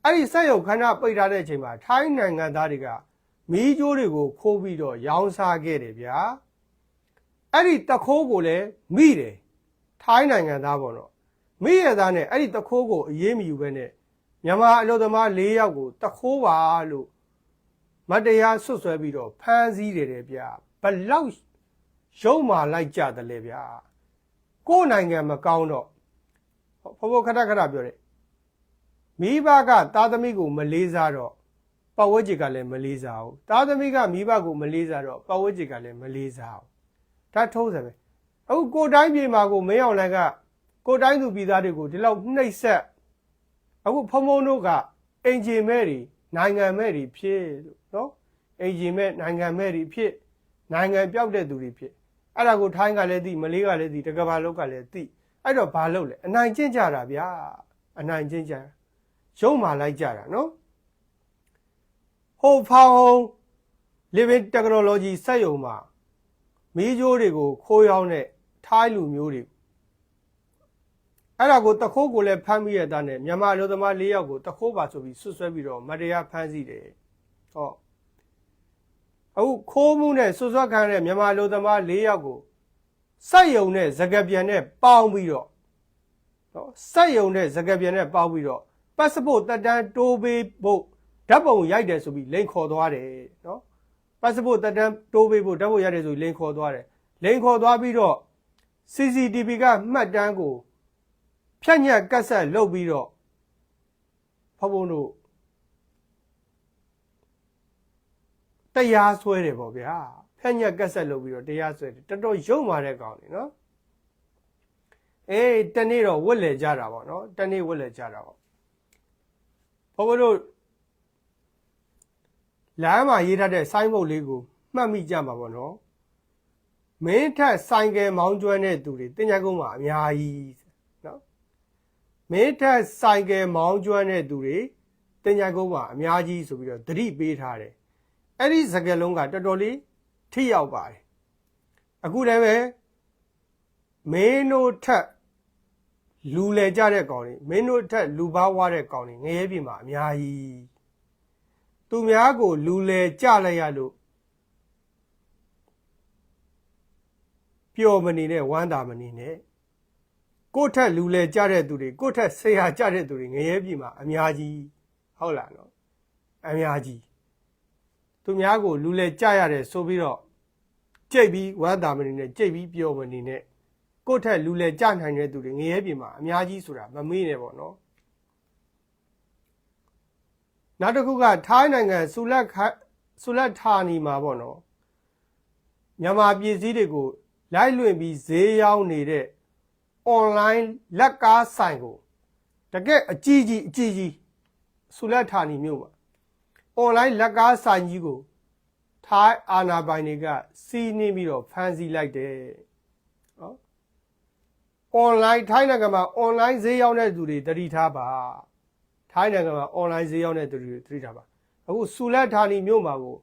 Speaker 1: အဲ့ဒီစက်ရုံခဏပိတ်ထားတဲ့အချိန်မှာထိုင်းနိုင်ငံသားတွေကမီးကြိုးတွေကိုခိုးပြီးတော့ရောင်းစားခဲ့တယ်ဗျာအဲ့ဒီတခိုးကိုလည်းမိတယ်ထိုင်းနိုင်ငံသားပေါ့နော်မိရသားနဲ့အဲ့ဒီတခိုးကိုအေးမယူပဲနဲ့မြန်မာအလုပ်သမား4ယောက်ကိုတခိုးပါလို့မတရားဆွဆွဲပြီးတော့ဖမ်းဆီးတယ်ဗျာဘလောက်ရုံမာလိုက်ကြတယ်လေဗျာကိုယ်နိုင်ငံမကောင်းတော့ခဏပြောတယ်မိဘကသားသမီးကိုမလေးစားတော့ပတ်ဝန်းကျင်ကလည်းမလေးစားဘူးသားသမီးကမိဘကိုမလေးစားတော့ပတ်ဝန်းကျင်ကလည်းမလေးစားဘူးဒါထုံးစံပဲအခုကိုတိုင်းပြည်မှာကိုမင်းအောင်လှိုင်ကကိုတိုင်းသူပြည်သားတွေကိုဒီလောက်နှိပ်စက်အခုဖုံတို့ကအင်ဂျင်မဲ့တွေနိုင်ငံမဲ့တွေဖြစ်လို့နော်အင်ဂျင်မဲ့နိုင်ငံမဲ့တွေဖြစ်နိုင်ငံပြောက်တဲ့သူတွေဖြစ်အဲ့ဒါကိုထိုင်းကလည်းသိမလေးကလည်းသိတကဘာလောက်ကလည်းသိအဲ့တော့ဘာလုပ်လဲအနိုင်ကျင့်ကြတာဗျာအနိုင်ကျင့်ကြရုံမာလိုက်ကြတာနော်ဟိုဖောင်း living technology စက်ရုံမှာမီးကြိုးတွေကိုခိုးရောင်းတဲ့ထိုင်းလူမျိုးတွေအဲ့ဒါကိုတခိုးကိုလည်းဖမ်းမိရတဲ့နဲ့မြန်မာလူသမား4ယောက်ကိုတခိုးပါဆိုပြီးဆွဆွဲပြီးတော့မတရားဖမ်းဆီးတယ်ဟောအခုခိုးမှုနဲ့ဆွဆွဲခံတဲ့မြန်မာလူသမား4ယောက်ကိုစက်ရုံနဲ့စကပြန်နဲ့ပေါင်းပြီးတော့နော်စက်ရုံနဲ့စကပြန်နဲ့ပေါင်းပြီးတော့ပတ်စပို့တက်တန်းတိုးပေးဖို့ဓာတ်ပုံရိုက်တယ်ဆိုပြီးလိန်ခေါ်သွားတယ်နော်ပတ်စပို့တက်တန်းတိုးပေးဖို့ဓာတ်ပုံရိုက်တယ်ဆိုပြီးလိန်ခေါ်သွားတယ်လိန်ခေါ်သွားပြီးတော့ CCTV ကမှတ်တမ်းကိုဖြတ်ညက်ကတ်ဆက်လုပ်ပြီးတော့ဖုံတို့တရားစွဲတယ်ပေါ့ဗျာဖြတ်ညက်ကတ်ဆက်လုပ်ပြီးတော့တရားစွဲတယ်တော်တော်ရုံမာတဲ့ကောင်နေနော် တနေ့တော့ဝက်လေကြတာပေါ့နော်တနေ့ဝက်လေကြတာပေါ့ဘုံတို့လမ်းမှာရေးထားတဲ့ဆိုင်းဘုတ်လေးကိုမှတ်မိကြမှာပေါ့နော်မင်းထက်ဆိုင်ကယ်မောင်းကျွမ်းတဲ့သူတွေတင်ကြကုန်းမှာအများကြီးနော်မင်းထက်ဆိုင်ကယ်မောင်းကျွမ်းတဲ့သူတွေတင်ကြကုန်းမှာအများကြီးဆိုပြီးတော့သတိပေးထားတယ်အဲ့ဒီစကားလုံးကတော်တော်လေးထိရောက်ပါတယ်အခုလည်းပဲမင်းတို့ထက်လူလေကြတဲ့ကောင်တွေမင်းတို့ထက်လူဘာဝတဲ့ကောင်တွေငရဲပြည်မှာအများကြီးသူများကိုလူလေကြလိုက်ရလို့ပျော်မနေနဲ့ဝမ်းသာမနေနဲ့ကိုယ့်ထက်လူလေကြတဲ့သူတွေကိုယ့်ထက်ဆရာကြတဲ့သူတွေငရဲပြည်မှာအများကြီးဟုတ်လားနော်အများကြီးသူများကိုလူလေကြရတယ်ဆိုပြီးတော့ကြိတ်ပြီးဝမ်းသာမနေနဲ့ကြိတ်ပြီးပျော်မနေနဲ့ကိုယ့်ထက်လူလေကြနိုင်တဲ့သူတွေငရဲပြည်မှာအများကြီးဆိုတာမမေ့နဲ့ပေါ့နော်နောက်တစ်ခုကထိုင်းနိုင်ငံဆူလက်ဌာနီမှာပေါ့နော်မြန်မာပြည်စည်းတွေကိုလိုက်လွင်ပြီးဈေးရောက်နေတဲ့ online လက်ကားဆိုင်ကိုတကယ်အကြီးကြီးဆူလက်ဌာနီမြို့မှာ online လက်ကားဆိုင်ကြီးကိုထိုင်းအာဏာပိုင်တွေကစီးနှင်းပြီးတော့ဖမ်းဆီးလိုက်တယ်နော် online ထိုင်းနိုင်ငံမှာ online ဈေးရောက်တဲ့သူတွေသတိထားပါထိုင်းနိုင်ငံမှာ online ဈေးရောက်တဲ့သူတွေသတိထားပါအခုဆူလက်ဌာနီမြို့မှာကို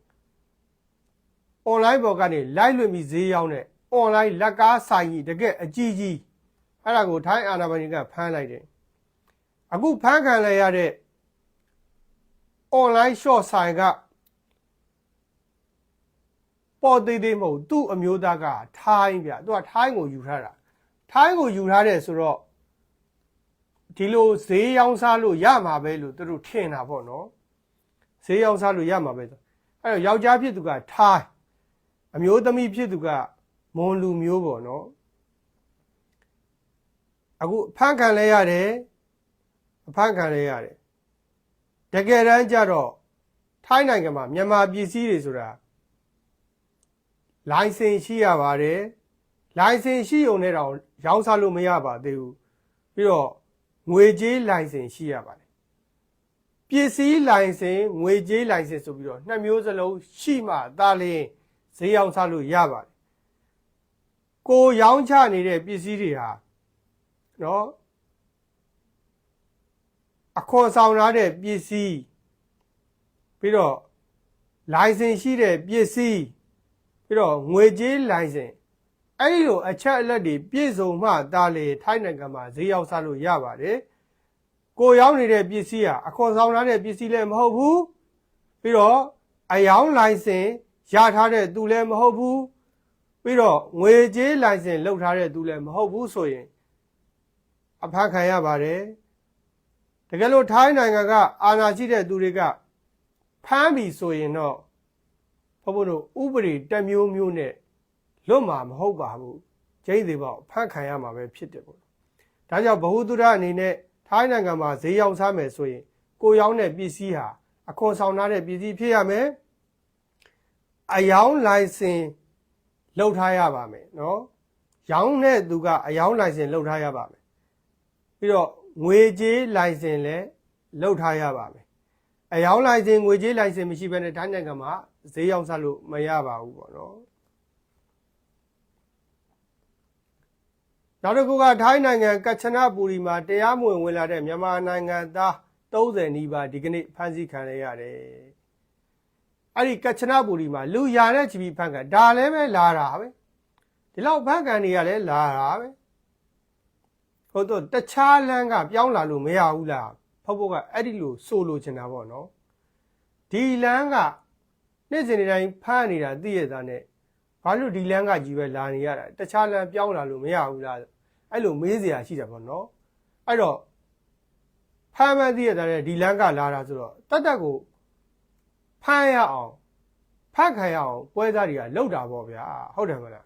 Speaker 1: online ပေါ်ကနေလိုက်လွင်ပြီးဈေးရောက်တဲ့ online လက်ကားဆိုင်ကြီးတကယ်အကြီးကြီးအဲ့ဒါကိုထိုင်းအာဏာပိုင်တွေကဖမ်းလိုက်တယ်အခုဖမ်းခံလိုက်ရတဲ့ online shop ဆိုင်ကပေါ်သေးသေးမဟုတ်သူ့အမျိုးသားကထိုင်းဗျသူကထိုင်းကိုယူထားတာထိုင်းကိုယူထားတယ်ဆိုတော့ဒီလိုဈေးရောင်းစားလို့ရမှာပဲလို့သူတို့ထင်တာပေါ့နော်ဈေးရောင်းစားလို့ရမှာပဲဆိုအဲ့တော့ယောက်ျားဖြစ်သူကထိုင်းအမျိုးသမီးဖြစ်သူကမွန်လူမျိုးပေါ့နော်အခုဖမ်းခံလဲရတယ်တကယ်တမ်းကျတော့ထိုင်းနိုင်ငံမှာမြန်မာပစ္စည်းတွေဆိုတာလိုင်စင်ရှိရပါတယ်လိုင်စင်ရှိုံနဲ့တော့ရောင်းစားလို့မရပါသေးဘူးပြီးတော့ငွေကြေးလိုင်စင်ရှိရပါတယ်ပစ္စည်းလိုင်စင်ငွေကြေးလိုင်စင်ဆိုပြီးတော့နှစ်မျိုးစလုံးရှိမှသာလျှင်ဈေးရောင်းစားလို့ရပါတယ်ကိုရောင်းချနေတဲ့ပစ္စည်းတွေဟာနော်အခွန်ဆောင်ထားတဲ့ပစ္စည်းပြီးတော့လိုင်စင်ရှိတဲ့ပစ္စည်းပြီးတော့ငွေကြေးလိုင်စင်အဲ့ဒီလိုအချက်အလက်တွေပြည့်စုံမှသာလေထိုင်းနိုင်ငံမှာဈေးရောက်စားလို့ရပါတယ်ကိုရောင်းနေတဲ့ပစ္စည်းဟာအခွန်ဆောင်ထားတဲ့ပစ္စည်းလည်းမဟုတ်ဘူးပြီးတော့အယောင်းလိုင်စင်ရထားတဲ့သူလည်းမဟုတ်ဘူးပြီးတော့ငွေကြေးလိုင်စင်လုပ်ထားတဲ့သူလည်းမဟုတ်ဘူးဆိုရင်အဖမ်းခံရပါတယ်တကယ်လို့ထိုင်းနိုင်ငံကအာဏာရှိတဲ့သူတွေကဖမ်းပြီဆိုရင်တော့ဘုံတို့ဥပဒေတစ်မျိုးမျိုးနဲ့လွတ်မှာမဟုတ်ပါဘူးကျိန်းသေးပေါ့ဖမ်းခံရမှာပဲဖြစ်တယ်ပေါ့ဒါကြောင့်ဗဟုသုတအနေနဲ့ထိုင်းနိုင်ငံမှာဈေးရောင်းစားမယ်ဆိုရင်ကိုရောင်းတဲ့ပစ္စည်းဟာအခွန်ဆောင်ထားတဲ့ပစ္စည်းဖြစ်ရမယ်အယောင်းလိုင်စင်လုပ်ထားရပါမယ်နော်ရောင်းတဲ့သူကအယောင်းလိုင်စင်လုပ်ထားရပါမယ်ပြီးတော့ငွေကြေးလိုင်စင်လည်းလုပ်ထားရပါမယ်အယောင်းလိုင်စင်ငွေကြေးလိုင်စင်မရှိဘဲနဲ့ထိုင်းနိုင်ငံမှာဈေးရောင်းစားလို့မရပါဘူးပေါ့နော်နောက်တစ်ခုကထိုင်းနိုင်ငံကချနပူရီမှာတရားမဝင်ဝင်လာတဲ့မြန်မာနိုင်ငံသား30နီးပါးဒီကနေ့ဖမ်းဆီးခံရရတယ်အဲ့ဒီကချနပူရီမှာလူရာနဲ့ချီပြီးဖမ်းခံဒါလည်းပဲလာတာပဲဒီလောက်ဖမ်းခံနေရလဲလာတာပဲဟုတ်တော့တခြားလမ်းကပြောင်းလာလို့မရဘူးလားဖို့ကအဲ့ဒီလိုဆိုလိုချင်တာပေါ့နော်ဒီလမ်းကနေ့စဉ်တိုင်းဖမ်းနေတာသိရတာနဲ့ဘာလို့ဒီလမ်းကကြီးပဲလာနေရတာတခြားလမ်းပြောင်းလာလို့မရဘူးလားအဲ့လိုမေးစရာရှိတာပေါ့နော်အဲ့တော့ဖမ်းမှန်းသိရတာနဲ့ဒီလမ်းကလာတာဆိုတော့တတ်ကိုဖမ်းရအောင်ဖမ်းခံရအောင်ပွဲသားတွေကလောက်တာပေါ့ဗျာဟုတ်တယ်မလား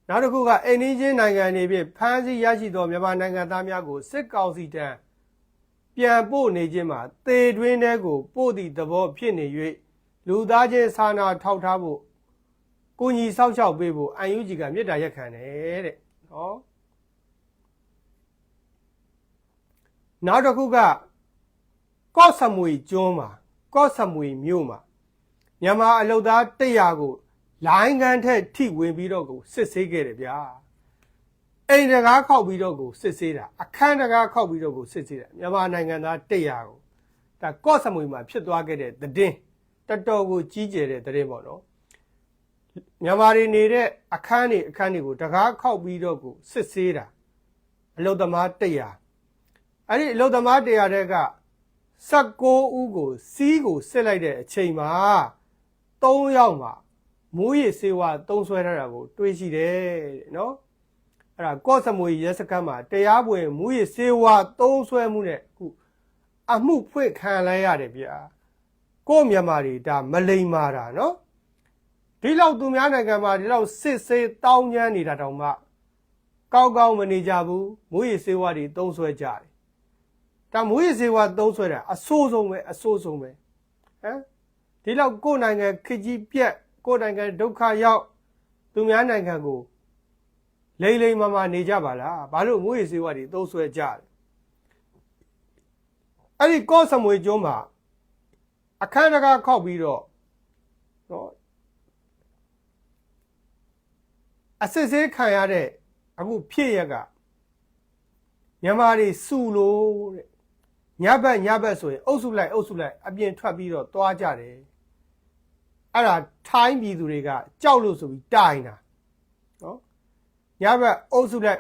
Speaker 1: နောက်တစ်ခုကအိန္ဒိယနိုင်ငံနေဖြင့်ဖမ်းဆီးရရှိသောမြန်မာနိုင်ငံသားများကိုစစ်ကောင်စီထံပြန်ပို့နေခြင်းမှာသေတွင်းထဲကိုပို့သည့်သဘောဖြစ်နေ၍လူသားချင်းစာနာထောက်ထားဖို့ ကိုညီဆောက်ရှောက်ပေးဖို့ UNG ကမြစ်တာရက်ခံတယ်တဲ့နော်နောက်တစ်ခုကကော့ဆမွေကျွန်းမှာကော့ဆမွေမြို့မှာမြန်မာအလုပ်သား100ကိုလိုင်းကန်ထက်ထိဝင်ပြီးတော့ကိုစစ်ဆေးခဲ့တယ်ဗျာအိမ်တကားခောက်ပြီးတော့ကိုစစ်ဆေးတာအခန်းတကားခောက်ပြီးတော့ကိုစစ်ဆေးတာမြန်မာနိုင်ငံသား100ကိုဒါကော့ဆမွေမှာဖြစ်သွားခဲ့တဲ့သတင်းတော်တော်ကိုကြီးကျယ်တဲ့သတင်းပေါ့နော်မြန်မာတွေနေတဲ့အခန်းတွေကိုတကားခောက်ပြီးတော့ကိုစစ်ဆေးတာအလုပ်သမား100အဲ့ဒီအလုပ်သမား100တဲ့က19ဦးကိုစီးကိုစစ်လိုက်တဲ့အချိန်မှာ3ယောက်မှာမူရည်စေဝါသုံးဆွဲထားတာကိုတွေးရှိတယ်တဲ့နော်အဲ့ဒါကော့ဆမွေရဲစခန်းမှာတရားပွင့်မူရည်စေဝါသုံးဆွဲမှုနဲ့အခုအမှုဖွင့်ခံလိုက်ရတယ်ဗျာကို့မြန်မာတွေဒါမလိမ္မာတာနော်ဒီလောက်သူများနိုင်ငံမှာဒီလောက်စစ်ဆေးတောင်းကျမ်းနေတာတောင်မှကောင်းကောင်းမနေကြဘူးမူရည်စေဝါတွေသုံးဆွဲကြတယ်ဒါမူရည်စေဝါသုံးဆွဲတာအဆိုးဆုံးပဲဟမ်ဒီလောက်ကိုယ်နိုင်ငံခကြီးပြက်ကိုယ်နိုင်ငံဒုက္ခရောက်သူများနိုင်ငံကိုလိမ့်လိမ့်မနေကြပါလားဘာလို့မူရည်စေဝါတွေသုံးဆွဲကြတယ်အဲ့ဒီကော့ဆမွေကျွန်းမှာအခန်းတကားခောက်ပြီးတော့နော်အစစ်ဆေးခံရတဲ့အခုဖြစ်ရက်ကမြန်မာတွေစုလို့တဲ့ညဘက်ဆိုရင်အုပ်စုလိုက်အပြင်ထွက်ပြီးတော့သွားကြတယ်အဲ့ဒါထိုင်းပြည်သူတွေကကြောက်လို့ဆိုပြီးတိုင်တာနော်ညဘက်အုပ်စုလိုက်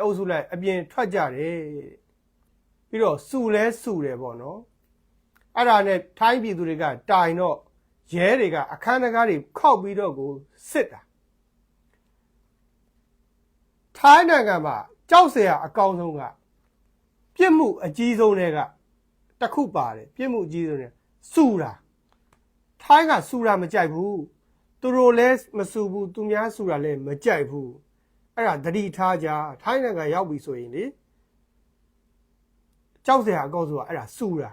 Speaker 1: အပြင်ထွက်ကြတယ်ပြီးတော့စုတယ်ပေါ့နော်အဲ့ဒါနဲ့ထိုင်းပြည်သူတွေကတိုင်တော့ရဲတွေကအခန်းတကားတွေခောက်ပြီးတော့ကိုစစ်တာထိုင်းနိုင်ငံမှာကြောက်စရာအကောင်းဆုံးကပြစ်မှုအကြီးဆုံးတွေကတစ်ခုပါတယ်ပြစ်မှုအကြီးဆုံးတွေစုတာထိုင်းကစုတာမကြိုက်ဘူးသူတို့လည်းမစုဘူးသူများစုတာလည်းမကြိုက်ဘူးအဲ့ဒါသတိထားကြထိုင်းနိုင်ငံရောက်ပြီဆိုရင်လေကြောက်စရာအကောင်းဆုံးကအဲ့ဒါစုတာ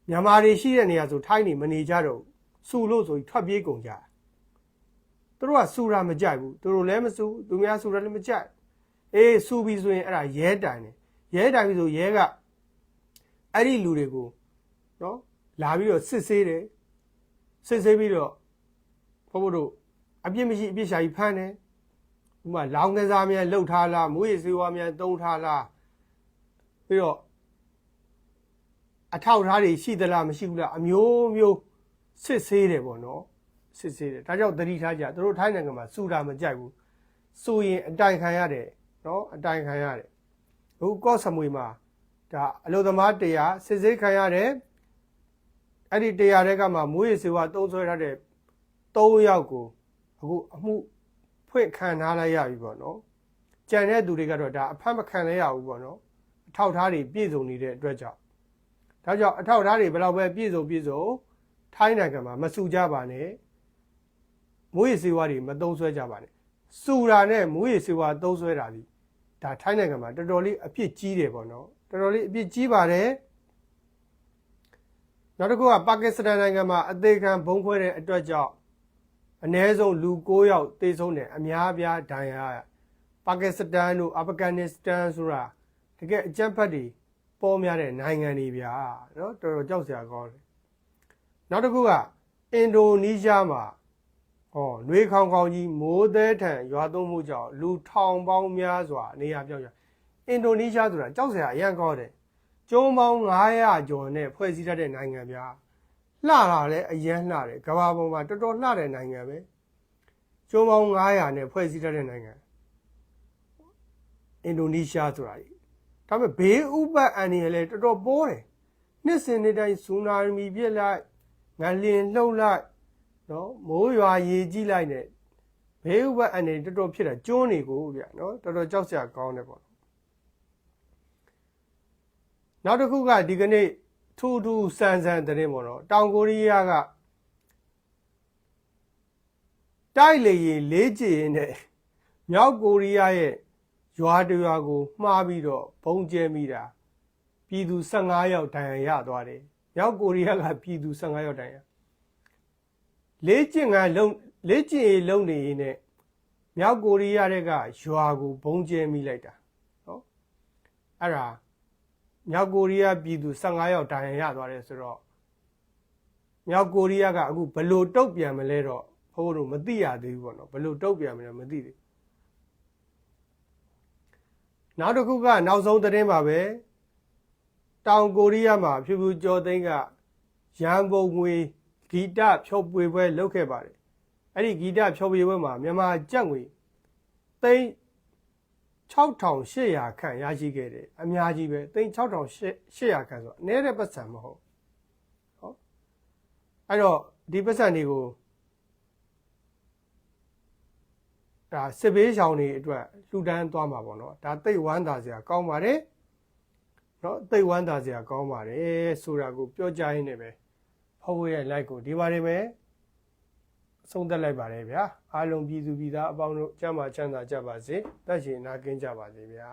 Speaker 1: မြန်မာတွေရှိတဲ့နေရာဆိုထိုင်းနေမနေကြတော့စုလို့ဆိုပြီးထွက်ပြေးကုန်ကြသူတို့ကစုတာမကြိုက်ဘူးသူတို့လည်းမစုသူများစုတာလည်းမကြိုက်အေးစုပြီးဆိုရင်အဲ့ဒါရဲတိုင်တယ်ရဲတိုင်ပြီးဆိုရဲကအဲ့ဒီလူတွေကိုနော်လာပြီးတော့စစ်ဆေးတယ်စစ်ဆေးပြီးတော့ဘုဘတို့အပြစ်မရှိအပြစ်ရှာကြီးဖမ်းတယ်ဥပမာလောင်းကစားများလှုပ်ထားလားမွေးစေဝါများတုံးထားလားပြီးတော့အထောက်ထားတွေရှိသလားမရှိဘူးလားအမျိုးစစ်ဆေးတယ်ပေါ့နော်စစ်ဆေးတယ်ဒါကြောင့်သတိထားကြသူတို့ထိုင်းနိုင်ငံမှာစုတာမကြိုက်ဘူးဆိုရင်အတိုင်ခံရတယ်နော်အတိုင်ခံရတယ်အခုကော့ဆမွေမှာဒါအလုပ်သမား100စစ်ဆေးခံရတယ်အဲ့ဒီ100တဲ့ကမှမွေးစေဝါသုံးဆွဲထားတဲ့3ယောက်ကိုအခုအမှုဖွင့်ခံထားလိုက်ရပြီပေါ့နော်ကြံတဲ့သူတွေကတော့ဒါအဖမ်းမခံလဲရဘူးပေါ့နော်အထောက်ထားတွေပြည့်စုံနေတဲ့အတွက်ကြောင့်ဒါကြောင့်အထောက်ထားတွေဘယ်လောက်ပဲပြည့်စုံထိုင်းနိုင်ငံမှာမစုကြပါနဲ့မွေးစေဝါတွေမသုံးဆွဲကြပါနဲ့စုတာနဲ့မွေးစေဝါသုံးဆွဲတာဒီဒါထိုင်းနိုင်ငံမှာတော်တော်လေးအပြစ်ကြီးတယ်ပေါ့နော်တော်တော်လေးအပြစ်ကြီးပါတယ်နောက်တစ်ခုကပါကစ္စတန်နိုင်ငံမှာအသေးခံဘုံခွဲတဲ့အတွက်ကြောင့်အနည်းဆုံးလူ9ယောက်သေဆုံးတယ်အများအပြားဒဏ်ရာပါကစ္စတန်တို့အာဖဂန်နစ္စတန်ဆိုတာတကယ်အကြမ်းဖက်တွေပေါ်များတဲ့နိုင်ငံတွေဗျာနော်တော်တော်ကြောက်စရာကောင်းတယ်နောက်တစ်ခုကအင်ဒိုနီးရှားမှာနှွေးခေါင်ကြီးမိုးသည်ထန်ရွာသွန်းမှုကြောင့်လူထောင်ပေါင်းများစွာနေရာပြောင်းကြအင်ဒိုနီးရှားဆိုတာကြောက်စရာအရန်ကောင်းတယ်ကျုံးပေါင်း900ကျော်နဲ့ဖွဲ့စည်းထားတဲ့နိုင်ငံဗျာလှတာလည်းအရန်လှတယ်ကမ္ဘာပေါ်မှာတော်တော်လှတဲ့နိုင်ငံပဲကျုံးပေါင်း900နဲ့ဖွဲ့စည်းထားတဲ့နိုင်ငံအင်ဒိုနီးရှားဆိုတာကြီးဒါပေမဲ့ဘေးဥပတ်အန္တရာယ်လည်းတော်တော်ပိုးတယ်နှစ်စဉ်နှစ်တိုင်းဆူနာမီပြစ်လိုက်ငလျင်လှုပ်လိုက်နော်မိုးရွာရေကြီးလိုက်နဲ့ဘေးဥပတ်အန္တရာယ်တော်တော်ဖြစ်တာကျွန်းနေကိုဗျာနော်တော်တော်ကြောက်စရာကောင်းတယ်ပေါ့နောက်တစ်ခုကဒီကနေ့ထူးဆန်းတဲ့ပေါ့နော်တောင်ကိုရီးယားကတိုက်လေရင်လေးကျရင်နဲ့မြောက်ကိုရီးယားရဲ့ရွာတရွာကိုမှားပြီးတော့ဘုံကျဲမိတာပြည်သူ15ယောက်ဒဏ်ရာရသွားတယ်မြောက်ကိုရီးယားကပြည်သူ15ယောက်ဒဏ်ရာလေ့ကျင့် လက်ကျင်လုံနေရင်နဲ့မြောက်ကိုရီးယားတွေကရွာကိုဘုံကျဲမိလိုက်တာနော်အဲ့ဒါမြောက်ကိုရီးယားပြည်သူ15ယောက်ဒဏ်ရာရသွားတယ်ဆိုတော့မြောက်ကိုရီးယားကအခုဘယ်လိုတုတ်ပြန်မလဲတော့ဘိုးတို့မသိရသေးဘူးပေါ့နော်ဘယ်လိုတုတ်ပြန်မလဲမသိသေးနောက်တစ်ခုကနောက်ဆုံးသတင်းပါပဲတောင်ကိုရီးယားမှာဖြူဖြူကျော်သိန်းကရန်ပုံငွေဂီတဖျော်ဖြေပွဲလုပ်ခဲ့ပါတယ်အဲ့ဒီဂီတဖျော်ဖြေပွဲမှာမြန်မာကျပ်ငွေသိန်း6800ခန့်ရရှိခဲ့တယ်အများကြီးပဲသိန်း6800ခန့်ဆိုတော့အနည်းတဲ့ပတ်စံမဟုတ်ဟောအဲ့တော့ဒီပတ်စံတွေကိုဒါစစ်ဘေးရှောင်တွေအတွက်လှူဒန်းသွားမှာပေါ့နော်ဒါသိဝမ်းသာစရာကောင်းပါတယ်နော်သိဝမ်းသာစရာကောင်းပါတယ်ဆိုတာကိုပြောကြရင်းနဲ့ပဲဖောက်ဝဲရဲ့ like ကိုဒီပါတယ်ပဲဆုံးသက်လိုက်ပါတယ်ဗျာအားလုံးပြည်သူပြည်သားအပေါင်းတို့ကျမ်းမာချမ်းသာကြပါစေတက်ရှင်နာကင်းကြပါစေဗျာ